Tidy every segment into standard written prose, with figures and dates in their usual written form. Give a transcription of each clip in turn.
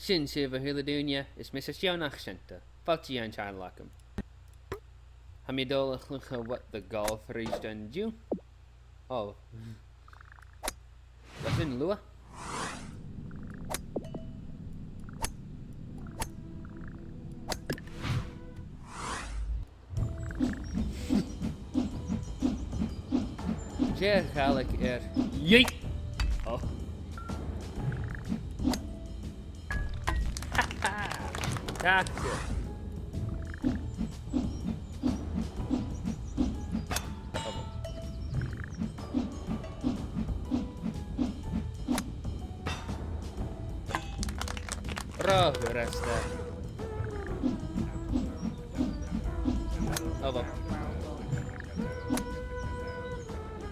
Sin si bh thula dúine is mis teannach sinnta, faltí an tean lecham. Ha mí dul chlucha wat the golf ríist an dú? Oh. Was in lua? Sé chaach Jee! Oh. Takte. Ráth rasta. Oh.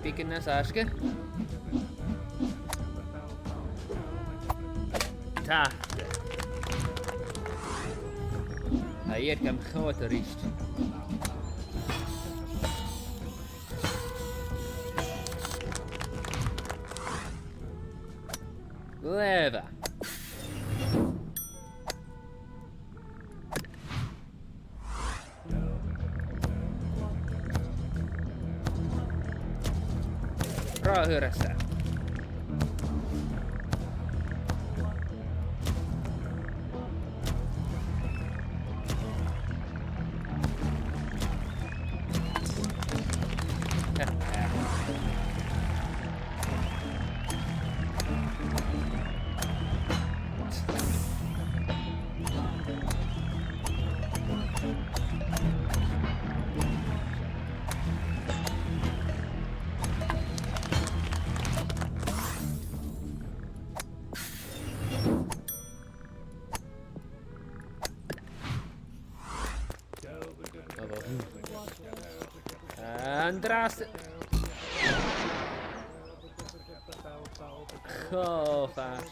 Pikin na sáske? Takte. Hier kam grote riest. Leva. Rahyrasta. Andras. Oh, fast.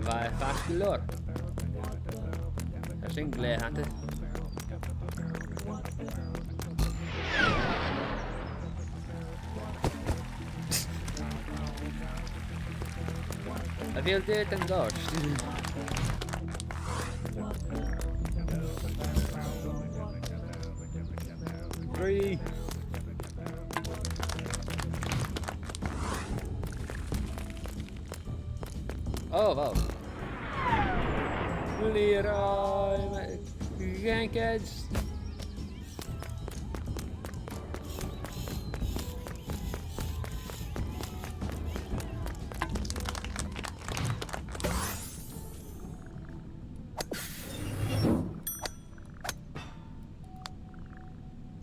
Vai fast lor. Jag syng glädjande. Jag vill det en gång. Three. Oh, wow. Leroy Jenkins.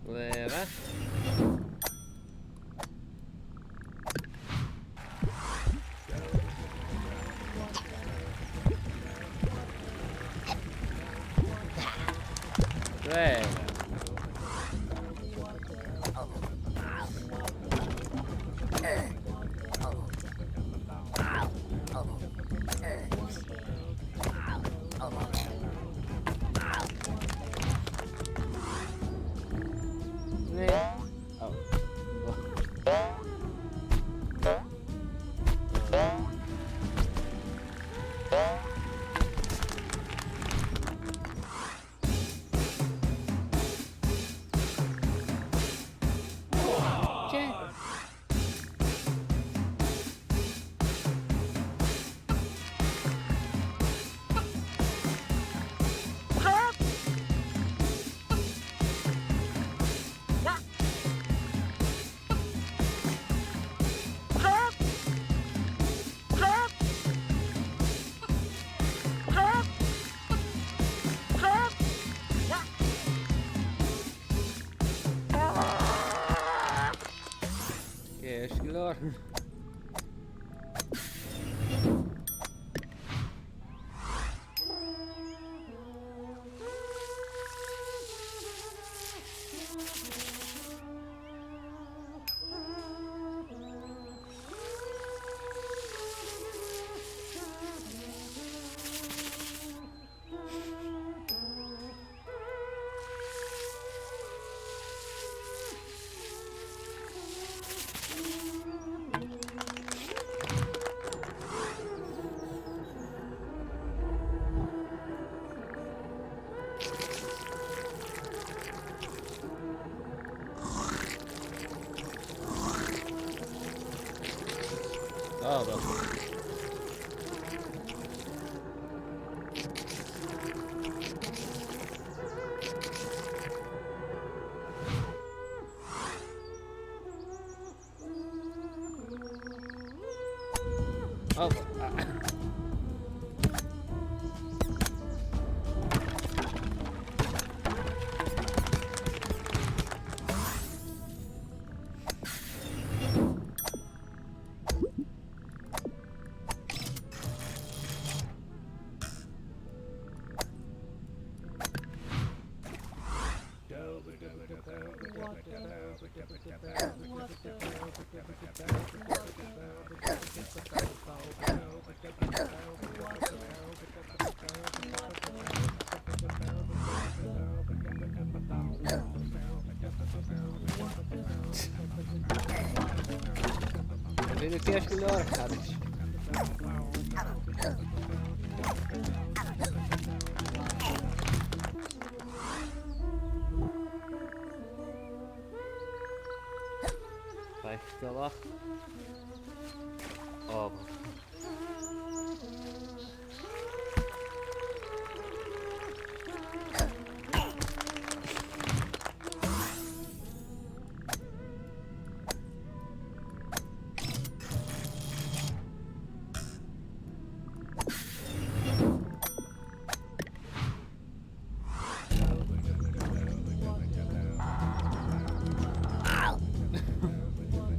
Leva. Leva. Yes, Lord. Oh, Weer een keer geloof had ik. Vijf stel acht. Oh.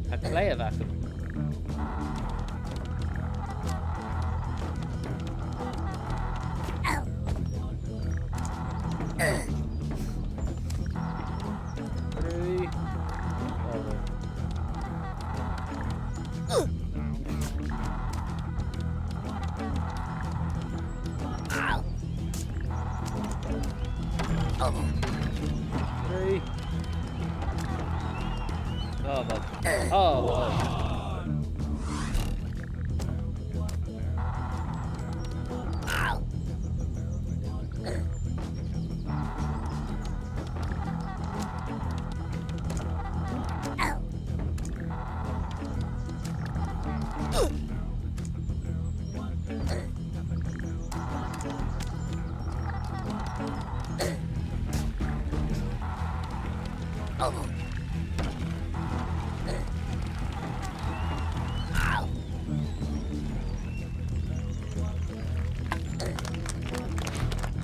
Het kleien wachten. Three. Three. Oh, well. Oh, well.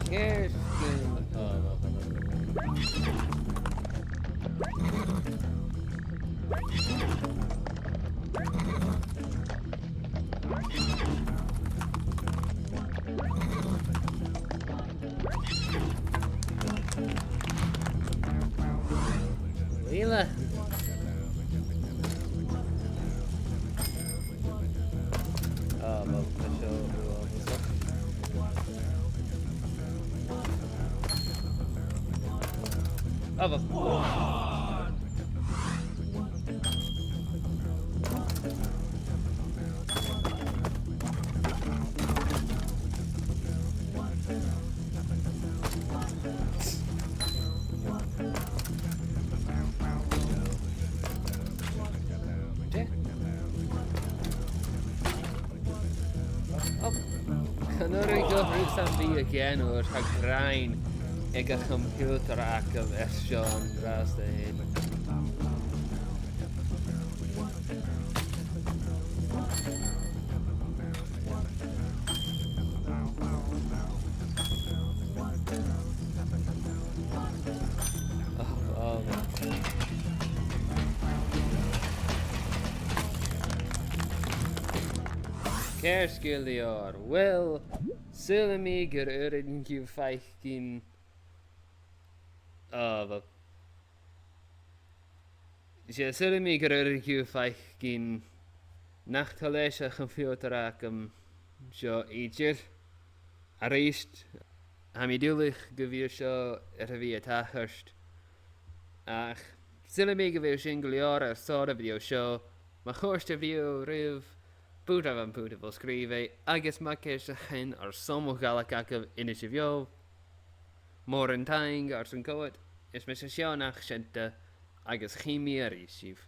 Here's the... Oh, well. Leela. Oh, well, I show you all the stuff. Oh, well. Canwyr i gyfrwys am fi again o'r rhagrain ag y computer ac y fersiwn dras dy hyn. Ceir sgil di o'r wel, syl y mi gyr yn gyw ffaith gyn... O, fel... Syl y mi gyr yn gyw ffaith gyn... Nacht haleis a computer ac sio eidr. Ar eist, ham I diwlich gyfyr sio ar y fi a tachyrst. Ach, syl y mi gyfyr sy'n gilior ar sor y fideo sio. Mae chwrst y fideo rhyw... Bwyd af am bwyd af o sgrifau, agos mae ceir sy'n hyn ar somwch galach ac yn eisiau fio. Môr yn taing ar sy'n cywed, ys mes ysio nach sienta, agos chimi ar eisif.